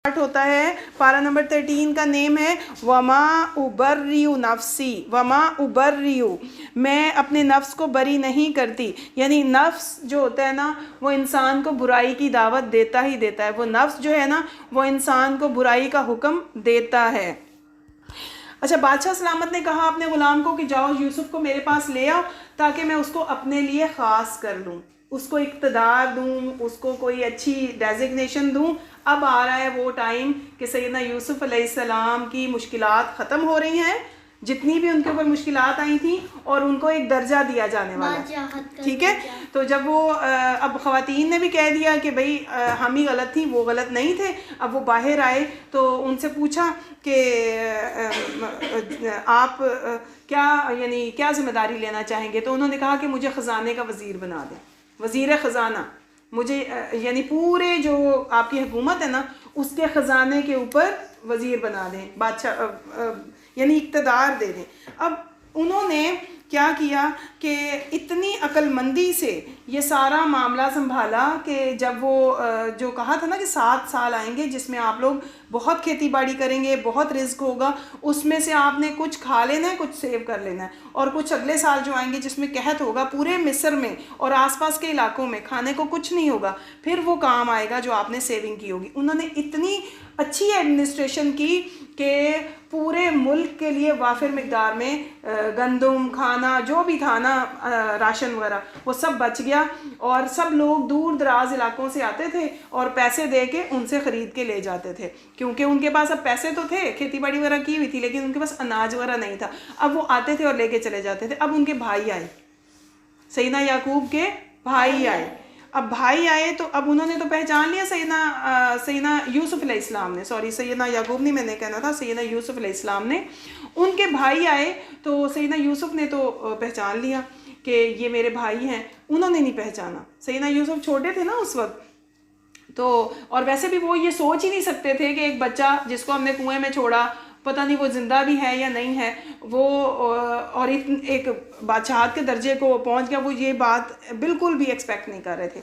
ہوتا ہے پارہ نمبر 13 کا نیم ہے وما ابرئ نفسی، وما ابرئ، میں اپنے نفس کو بری نہیں کرتی. یعنی نفس جو ہوتا ہے نا وہ انسان کو برائی کی دعوت دیتا ہی دیتا ہے، وہ نفس جو ہے نا وہ انسان کو برائی کا حکم دیتا ہے. اچھا، بادشاہ سلامت نے کہا اپنے غلام کو کہ جاؤ یوسف کو میرے پاس لے آؤ تاکہ میں اس کو اپنے لیے خاص کر لوں، اس کو اقتدار دوں، اس کو کوئی اچھی ڈیزگنیشن دوں. اب آ رہا ہے وہ ٹائم کہ سیدنا یوسف علیہ السلام کی مشکلات ختم ہو رہی ہیں، جتنی بھی ان کے اوپر مشکلات آئی تھیں، اور ان کو ایک درجہ دیا جانے والا ہے. ٹھیک ہے، تو جب وہ اب خواتین نے بھی کہہ دیا کہ بھئی ہم ہی غلط تھیں، وہ غلط نہیں تھے. اب وہ باہر آئے تو ان سے پوچھا کہ آپ کیا ذمہ داری لینا چاہیں گے؟ تو انہوں نے کہا کہ مجھے خزانے کا وزیر بنا دیں، وزیر خزانہ. مجھے یعنی پورے جو آپ کی حکومت ہے نا اس کے خزانے کے اوپر وزیر بنا دیں، بادشاہ یعنی اقتدار دے دیں. اب انہوں نے کیا کیا کہ اتنی عقل مندی سے یہ سارا معاملہ سنبھالا کہ جب وہ جو کہا تھا نا کہ 7 سال آئیں گے جس میں آپ لوگ بہت کھیتی باڑی کریں گے، بہت رزق ہوگا، اس میں سے آپ نے کچھ کھا لینا ہے، کچھ سیو کر لینا ہے، اور کچھ اگلے سال جو آئیں گے جس میں قحط ہوگا پورے مصر میں اور آس پاس کے علاقوں میں، کھانے کو کچھ نہیں ہوگا، پھر وہ کام آئے گا جو آپ نے سیونگ کی ہوگی. انہوں نے اتنی اچھی ایڈمنسٹریشن کی کہ پورے ملک کے لیے وافر مقدار میں گندم، کھانا جو بھی تھا نا، راشن وغیرہ، وہ سب بچ گیا، اور سب لوگ دور دراز علاقوں سے آتے تھے اور پیسے دے کے ان سے خرید کے لے جاتے تھے، کیونکہ ان کے پاس اب پیسے تو تھے، کھیتی باڑی وغیرہ کی ہوئی تھی، لیکن ان کے پاس اناج وغیرہ نہیں تھا. اب وہ آتے تھے اور لے کے چلے جاتے تھے. اب ان کے بھائی آئے، سیدنا یعقوب کے بھائی آئے. اب بھائی آئے تو اب انہوں نے تو پہچان لیا سیدنا یوسف علیہ السلام نے، سیدنا یعقوب نہیں میں نے کہنا تھا، سیدنا یوسف علیہ السلام نے. ان کے بھائی آئے تو سیدنا یوسف نے تو پہچان لیا کہ یہ میرے بھائی ہیں. انہوں نے نہیں پہچانا، سیدنا یوسف چھوٹے تھے نا اس وقت تو، اور ویسے بھی وہ یہ سوچ ہی نہیں سکتے تھے کہ ایک بچہ جس کو ہم نے کنویں میں چھوڑا، پتہ نہیں وہ زندہ بھی ہے یا نہیں ہے، وہ اور ایک بادشاہت کے درجے کو پہنچ گیا، وہ یہ بات بالکل بھی ایکسپیکٹ نہیں کر رہے تھے.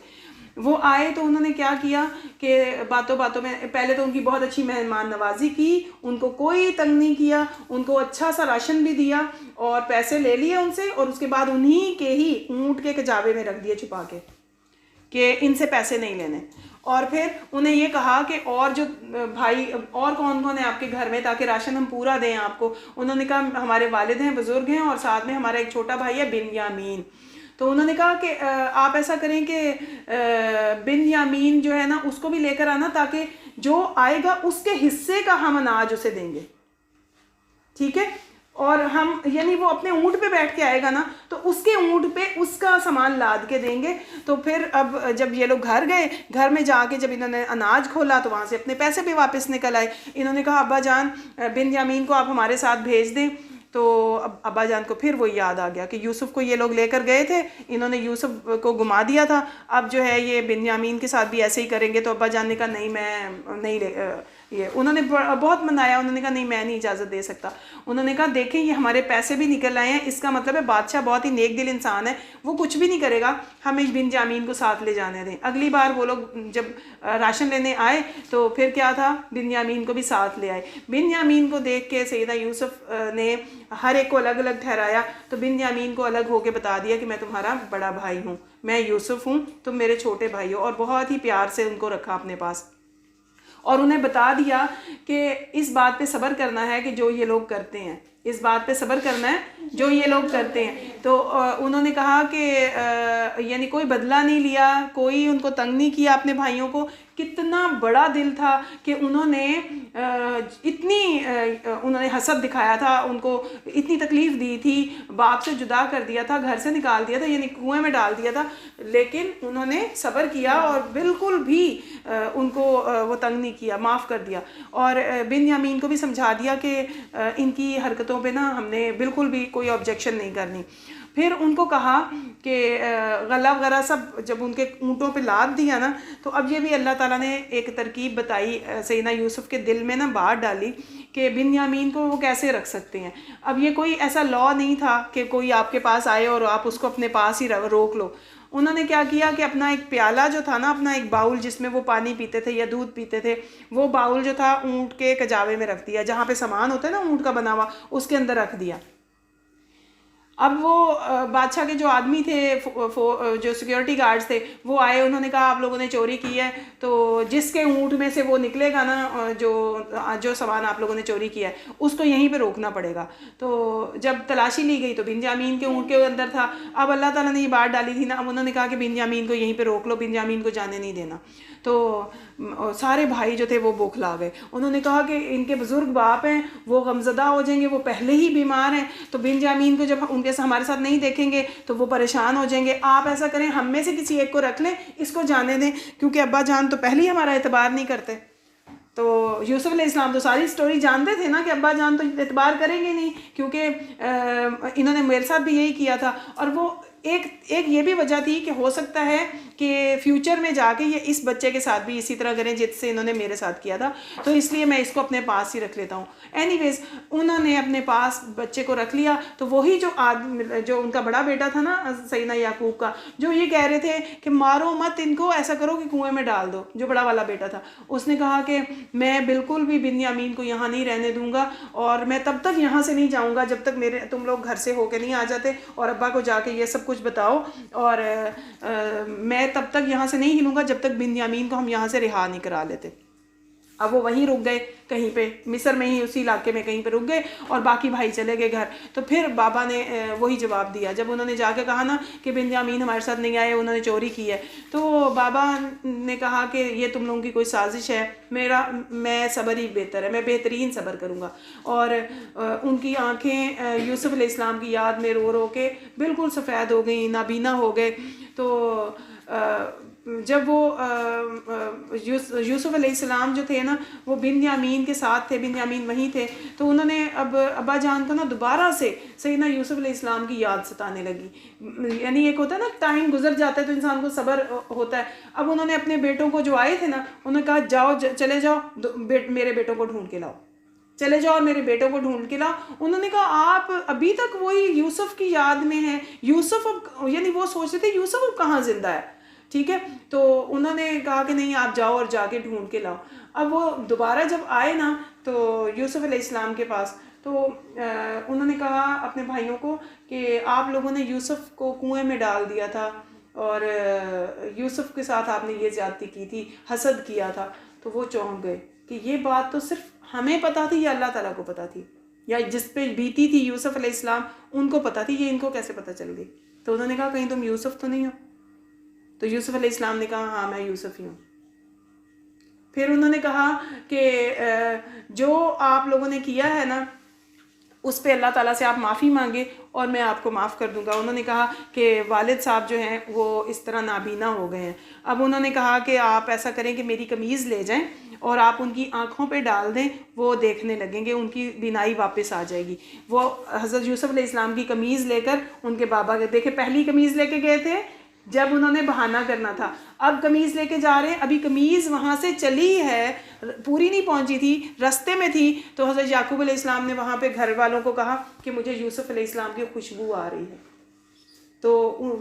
وہ آئے تو انہوں نے کیا کیا کہ باتوں باتوں میں پہلے تو ان کی بہت اچھی مہمان نوازی کی، ان کو کوئی تنگ نہیں کیا، ان کو اچھا سا راشن بھی دیا اور پیسے لے لیے ان سے، اور اس کے بعد انہی کے ہی اونٹ کے کجاوے میں رکھ دیے چھپا کے کہ ان سے پیسے نہیں لینے. اور پھر انہیں یہ کہا کہ اور جو بھائی اور کون کون ہے آپ کے گھر میں تاکہ راشن ہم پورا دیں آپ کو. انہوں نے کہا ہمارے والد ہیں، بزرگ ہیں، اور ساتھ میں ہمارا ایک چھوٹا بھائی ہے بنیامین. تو انہوں نے کہا کہ آپ ایسا کریں کہ بنیامین جو ہے نا اس کو بھی لے کر آنا تاکہ جو آئے گا اس کے حصے کا ہم اناج اسے دیں گے. ٹھیک ہے، اور ہم یعنی وہ اپنے اونٹ پہ بیٹھ کے آئے گا نا تو اس کے اونٹ پہ اس کا سامان لاد کے دیں گے. تو پھر اب جب یہ لوگ گھر گئے، گھر میں جا کے جب انہوں نے اناج کھولا تو وہاں سے اپنے پیسے بھی واپس نکل آئے. انہوں نے کہا ابا جان بنیامین کو آپ ہمارے ساتھ بھیج دیں. تو ابا جان کو پھر وہ یاد آ گیا کہ یوسف کو یہ لوگ لے کر گئے تھے، انہوں نے یوسف کو گما دیا تھا، اب جو ہے یہ بنیامین کے ساتھ بھی ایسے ہی کریں گے. تو ابا جان نے کہا نہیں میں نہیں یہ انہوں نے بہت منایا، انہوں نے کہا نہیں میں نہیں اجازت دے سکتا. انہوں نے کہا دیکھیں یہ ہمارے پیسے بھی نکل آئے ہیں، اس کا مطلب ہے بادشاہ بہت ہی نیک دل انسان ہے، وہ کچھ بھی نہیں کرے گا، ہم اس بنیامین کو ساتھ لے جانے دیں. اگلی بار وہ لوگ جب راشن لینے آئے تو پھر کیا تھا، بنیامین کو بھی ساتھ لے آئے. بنیامین کو دیکھ کے سیدنا یوسف نے ہر ایک کو الگ الگ ٹھہرایا. تو بنیامین کو الگ ہو کے بتا دیا کہ میں تمہارا بڑا بھائی ہوں، میں یوسف ہوں، تم میرے چھوٹے بھائی ہو، اور بہت ہی پیار سے ان کو رکھا اپنے پاس. اور انہیں بتا دیا کہ اس بات پہ صبر کرنا ہے کہ جو یہ لوگ کرتے ہیں، اس بات پہ صبر کرنا ہے جو یہ لوگ کرتے ہیں. تو انہوں نے کہا کہ یعنی کوئی بدلہ نہیں لیا، کوئی ان کو تنگ نہیں کیا اپنے بھائیوں کو. کتنا بڑا دل تھا کہ انہوں نے انہوں نے حسد دکھایا تھا، ان کو اتنی تکلیف دی تھی، باپ سے جدا کر دیا تھا، گھر سے نکال دیا تھا، یعنی کنویں میں ڈال دیا تھا، لیکن انہوں نے صبر کیا اور بالکل بھی ان کو وہ تنگ نہیں کیا، معاف کر دیا. اور بنیامین کو بھی سمجھا دیا کہ ان کی حرکتوں پہ نا ہم نے بالکل بھی کوئی آبجیکشن نہیں کرنی. پھر ان کو کہا کہ غلہ وغیرہ سب جب ان کے اونٹوں پہ لاد دیا نا، تو اب یہ بھی اللہ تعالیٰ نے ایک ترکیب بتائی، سیدنا یوسف کے دل میں نا بات ڈالی کہ بنیامین کو وہ کیسے رکھ سکتے ہیں. اب یہ کوئی ایسا لا نہیں تھا کہ کوئی آپ کے پاس آئے اور آپ اس کو اپنے پاس ہی روک لو. انہوں نے کیا کیا کہ اپنا ایک پیالہ جو تھا نا، اپنا ایک باؤل جس میں وہ پانی پیتے تھے یا دودھ پیتے تھے، وہ باؤل جو تھا اونٹ کے کجاوے میں رکھ دیا، جہاں پہ سامان ہوتا ہے نا اونٹ کا بنا ہوا، اس کے اندر رکھ دیا۔ اب وہ بادشاہ کے جو آدمی تھے، جو سیکیورٹی گارڈز تھے، وہ آئے، انہوں نے کہا آپ لوگوں نے چوری کی ہے، تو جس کے اونٹ میں سے وہ نکلے گا نا جو سامان آپ لوگوں نے چوری کیا ہے، اس کو یہیں پہ روکنا پڑے گا۔ تو جب تلاشی لی گئی تو بنیامین کے اونٹ کے اندر تھا۔ اب اللہ تعالیٰ نے یہ بات ڈالی تھی نا، اب انہوں نے کہا کہ بنیامین کو یہیں پہ روک لو، بنیامین کو جانے نہیں دینا۔ تو سارے بھائی جو تھے وہ بوکھلا گئے، انہوں نے کہا کہ ان کے بزرگ باپ ہیں، وہ غمزدہ ہو جائیں گے، وہ پہلے ہی بیمار ہیں، تو بنیامین کو جب ان کے ہمارے ساتھ نہیں دیکھیں گے تو وہ پریشان ہو جائیں گے، آپ ایسا کریں ہم میں سے کسی ایک کو رکھ لیں، اس کو جانے دیں، کیونکہ ابا جان تو پہلے ہی ہمارا اعتبار نہیں کرتے۔ تو یوسف علیہ السلام تو ساری سٹوری جانتے تھے نا کہ ابا جان تو اعتبار کریں گے نہیں، کیونکہ انہوں نے میرے ساتھ بھی یہی کیا تھا، اور وہ ایک یہ بھی وجہ تھی کہ ہو سکتا ہے کہ فیوچر میں جا کے یہ اس بچے کے ساتھ بھی اسی طرح کریں جس سے انہوں نے میرے ساتھ کیا تھا، تو اس لیے میں اس کو اپنے پاس ہی رکھ لیتا ہوں۔ اینی ویز انہوں نے اپنے پاس بچے کو رکھ لیا، تو وہی جو ان کا بڑا بیٹا تھا نا سیدنا یعقوب کا، جو یہ کہہ رہے تھے کہ مارو مت ان کو، ایسا کرو کہ کنویں میں ڈال دو، جو بڑا والا بیٹا تھا، اس نے کہا کہ میں بالکل بھی بنیامین کو یہاں نہیں رہنے دوں گا، اور میں تب تک یہاں سے نہیں جاؤں گا جب تک تم لوگ گھر سے ہو کے نہیں آ جاتے اور ابا کو جا کے یہ سب کچھ بتاؤ، اور میں تب تک یہاں سے نہیں ہلوں گا جب تک بنیامین کو ہم یہاں سے رہا نہیں کرا لیتے۔ اب وہ وہیں رک گئے، کہیں پہ مصر میں ہی اسی علاقے میں کہیں پہ رک گئے، اور باقی بھائی چلے گئے گھر۔ تو پھر بابا نے وہی جواب دیا جب انہوں نے جا کے کہا نا کہ بنیامین ہمارے ساتھ نہیں آئے، انہوں نے چوری کی ہے، تو بابا نے کہا کہ یہ تم لوگوں کی کوئی سازش ہے، میں صبر ہی بہتر ہے، میں بہترین صبر کروں گا۔ اور ان کی آنکھیں یوسف علیہ السلام کی یاد میں رو رو کے بالکل سفید ہو گئیں، نابینا ہو گئے۔ تو جب وہ یوسف علیہ السلام جو تھے نا وہ بنیامین کے ساتھ تھے، بنیامین وہیں تھے، تو انہوں نے اب ابا جان کو نا دوبارہ سے سیدنا یوسف علیہ السلام کی یاد ستانے لگی، یعنی ایک ہوتا ہے نا ٹائم گزر جاتا ہے تو انسان کو صبر ہوتا ہے۔ اب انہوں نے اپنے بیٹوں کو جو آئے تھے نا، انہوں نے کہا جاؤ چلے جاؤ میرے بیٹوں کو ڈھونڈ کے لاؤ، چلے جاؤ اور میرے بیٹوں کو ڈھونڈ کے لاؤ۔ انہوں نے کہا آپ ابھی تک وہی یوسف کی یاد میں ہیں، یوسف یعنی وہ سوچتے تھے یوسف اب کہاں زندہ ہے، ٹھیک ہے۔ تو انہوں نے کہا کہ نہیں آپ جاؤ اور جا کے ڈھونڈ کے لاؤ۔ اب وہ دوبارہ جب آئے نا تو یوسف علیہ السلام کے پاس، تو انہوں نے کہا اپنے بھائیوں کو کہ آپ لوگوں نے یوسف کو کنویں میں ڈال دیا تھا، اور یوسف کے ساتھ آپ نے یہ زیادتی کی تھی، حسد کیا تھا۔ تو وہ چونک گئے کہ یہ بات تو صرف ہمیں پتہ تھی یا اللہ تعالیٰ کو پتہ تھی، یا جس پہ بیتی تھی یوسف علیہ السلام ان کو پتہ تھی، یہ ان کو کیسے پتہ چل گئی؟ تو انہوں نے کہا کہیں تم یوسف تو نہیں ہو؟ تو یوسف علیہ السلام نے کہا ہاں میں یوسف ہی ہوں۔ پھر انہوں نے کہا کہ جو آپ لوگوں نے کیا ہے نا اس پہ اللہ تعالیٰ سے آپ معافی مانگے اور میں آپ کو معاف کر دوں گا۔ انہوں نے کہا کہ والد صاحب جو ہیں وہ اس طرح نابینا ہو گئے ہیں۔ اب انہوں نے کہا کہ آپ ایسا کریں کہ میری قمیض لے جائیں اور آپ ان کی آنکھوں پہ ڈال دیں، وہ دیکھنے لگیں گے، ان کی بینائی واپس آ جائے گی۔ وہ حضرت یوسف علیہ السلام کی قمیض لے کر ان کے بابا کے، دیکھیں پہلی قمیض لے کے گئے تھے جب انہوں نے بہانہ کرنا تھا، اب قمیض لے کے جا رہے ہیں، ابھی قمیض وہاں سے چلی ہے، پوری نہیں پہنچی تھی، رستے میں تھی، تو حضرت یعقوب علیہ السلام نے وہاں پہ گھر والوں کو کہا کہ مجھے یوسف علیہ السلام کی خوشبو آ رہی ہے۔ تو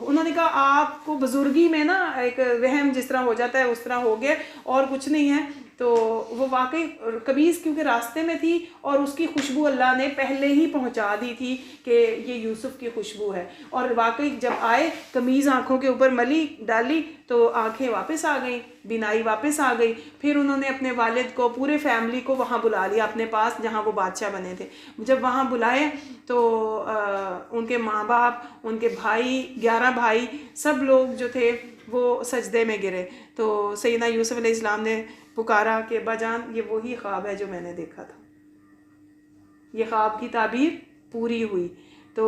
انہوں نے کہا آپ کو بزرگی میں نا ایک وہم جس طرح ہو جاتا ہے اس طرح ہو گیا اور کچھ نہیں ہے۔ تو وہ واقعی قمیض کیونکہ راستے میں تھی اور اس کی خوشبو اللہ نے پہلے ہی پہنچا دی تھی کہ یہ یوسف کی خوشبو ہے، اور واقعی جب آئے قمیض آنکھوں کے اوپر ملی ڈالی تو آنکھیں واپس آ گئیں، بینائی واپس آ گئی۔ پھر انہوں نے اپنے والد کو، پورے فیملی کو وہاں بلا لیا اپنے پاس جہاں وہ بادشاہ بنے تھے۔ جب وہاں بلائے تو ان کے ماں باپ، ان کے بھائی، 11 بھائی، سب لوگ جو تھے وہ سجدے میں گرے۔ تو سیدنا یوسف علیہ السلام نے پکارا کہ ابا جان یہ وہی خواب ہے جو میں نے دیکھا تھا، یہ خواب کی تعبیر پوری ہوئی۔ تو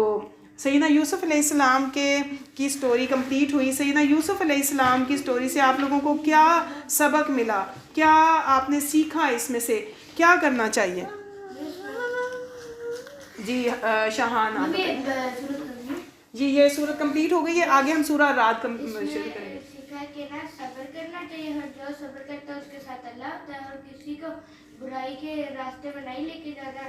سیدنا یوسف علیہ السلام کی سٹوری کمپلیٹ ہوئی۔ سیدنا یوسف علیہ السلام کی سٹوری سے آپ لوگوں کو کیا سبق ملا، کیا آپ نے سیکھا، اس میں سے کیا کرنا چاہیے؟ جی شاہان آپ جی یہ سورت کمپلیٹ ہو گئی ہے، آگے ہم سورہ رات شروع کریں گے۔ سیکھا کہ نا صبر کرنا چاہیے، اور جو صبر کرتا ہے اس کے ساتھ اللہ ہوتا ہے، اور کسی کو برائی کے راستے میں نہیں لے کے جانا،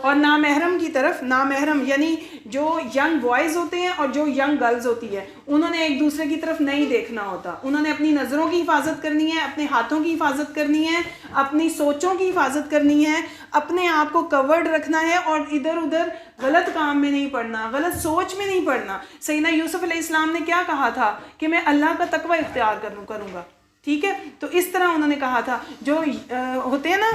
اور نامحرم کی طرف، نامحرم یعنی جو ینگ بوائز ہوتے ہیں اور جو ینگ گرلز ہوتی ہے، انہوں نے ایک دوسرے کی طرف نہیں دیکھنا ہوتا. انہوں نے اپنی نظروں کی حفاظت کرنی ہے، اپنے ہاتھوں کی حفاظت کرنی ہے، اپنی سوچوں کی حفاظت کرنی ہے، اپنے آپ کو کورڈ رکھنا ہے اور ادھر ادھر غلط کام میں نہیں پڑنا، غلط سوچ میں نہیں پڑنا. سیدنا یوسف علیہ السلام نے کیا کہا تھا کہ میں اللہ کا تقوی اختیار کروں گا. ٹھیک ہے، تو اس طرح انہوں نے کہا تھا. جو ہوتے ہیں نا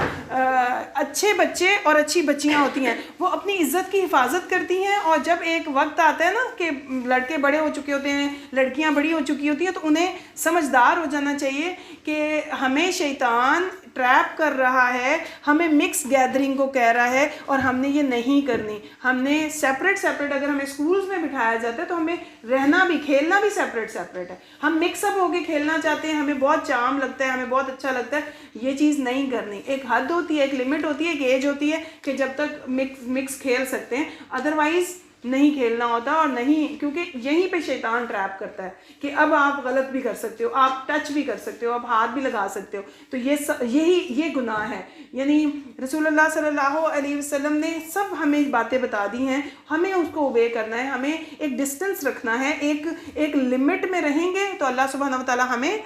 اچھے بچے اور اچھی بچیاں ہوتی ہیں، وہ اپنی عزت کی حفاظت کرتی ہیں، اور جب ایک وقت آتا ہے نا کہ لڑکے بڑے ہو چکے ہوتے ہیں، لڑکیاں بڑی ہو چکی ہوتی ہیں، تو انہیں سمجھدار ہو جانا چاہیے کہ ہمیں شیطان ٹریپ کر رہا ہے، ہمیں مکس گیدرنگ کو کہہ رہا ہے، اور ہم نے یہ نہیں کرنی. ہم نے سیپریٹ اگر ہمیں اسکولز میں بٹھایا جاتا ہے تو ہمیں رہنا بھی، کھیلنا بھی سیپریٹ ہے. ہم مکس اپ ہو کے کھیلنا چاہتے ہیں، ہمیں بہت چارم لگتا ہے، ہمیں بہت اچھا لگتا ہے. یہ چیز نہیں کرنی. ایک حد ہوتی ہے، ایک لمٹ ہوتی ہے، ایک ایج ہوتی ہے کہ جب تک مکس کھیل سکتے ہیں، ادروائز نہیں کھیلنا ہوتا. اور نہیں، کیونکہ یہیں پہ شیطان ٹریپ کرتا ہے کہ اب آپ غلط بھی کر سکتے ہو، آپ ٹچ بھی کر سکتے ہو، آپ ہاتھ بھی لگا سکتے ہو. تو یہ گناہ ہے. یعنی رسول اللہ صلی اللہ علیہ وسلم نے سب ہمیں باتیں بتا دی ہیں، ہمیں اس کو اوبے کرنا ہے، ہمیں ایک ڈسٹنس رکھنا ہے. ایک لمٹ میں رہیں گے تو اللہ سبحانہ وتعالیٰ ہمیں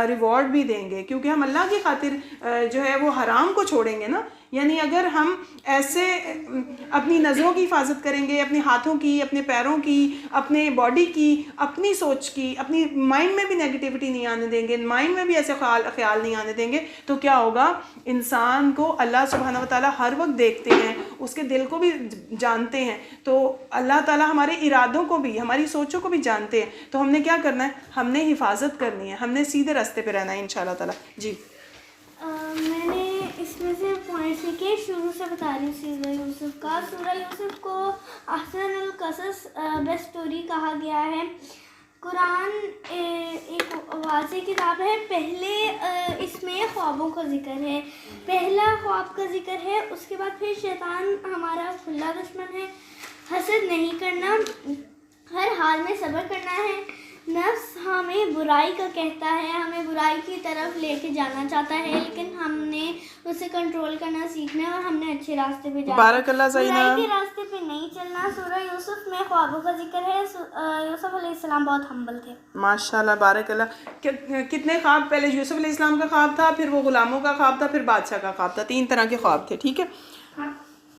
ریوارڈ بھی دیں گے، کیونکہ ہم اللہ کی خاطر جو ہے وہ حرام کو چھوڑیں گے نا. یعنی اگر ہم ایسے اپنی نظروں کی حفاظت کریں گے، اپنے ہاتھوں کی، اپنے پیروں کی، اپنے باڈی کی، اپنی سوچ کی، اپنی مائنڈ میں بھی نیگیٹیوٹی نہیں آنے دیں گے، مائنڈ میں بھی ایسے خیال نہیں آنے دیں گے، تو کیا ہوگا؟ انسان کو اللہ سبحانہ وتعالیٰ ہر وقت دیکھتے ہیں، اس کے دل کو بھی جانتے ہیں. تو اللہ تعالیٰ ہمارے ارادوں کو بھی، ہماری سوچوں کو بھی جانتے ہیں. تو ہم نے کیا کرنا ہے؟ ہم نے حفاظت کرنی ہے، ہم نے سیدھے راستے پہ رہنا ہے انشاءاللہ تعالیٰ. جی میں نے اس میں سے پوائنٹس لکھے، شروع سے بتا رہی ہوں سورہ یوسف کا. سورہ یوسف کو احسن القصص بیسٹ اسٹوری کہا گیا ہے. قرآن ایک واضح کتاب ہے. پہلے اس میں خوابوں کا ذکر ہے، پہلا خواب کا ذکر ہے، اس کے بعد پھر شیطان ہمارا کھلا دشمن ہے. حسد نہیں کرنا، ہر حال میں صبر کرنا ہے. نفس ہمیں برائی کا کہتا ہے، ہمیں برائی کی طرف لے کے جانا چاہتا ہے، لیکن ہم نے اسے کنٹرول کرنا سیکھنا ہے اور ہم نے اچھے راستے پہ جانا. بارک اللہ زینب. برائی کے راستے پہ نہیں چلنا. سورہ یوسف میں خوابوں کا ذکر ہے. یوسف علیہ السلام بہت ہمبل تھے. ماشاءاللہ، بارک اللہ. کتنے خواب؟ پہلے یوسف علیہ السلام کا خواب تھا، پھر وہ غلاموں کا خواب تھا، پھر بادشاہ کا خواب تھا. 3 طرح کے خواب تھے. ٹھیک ہے.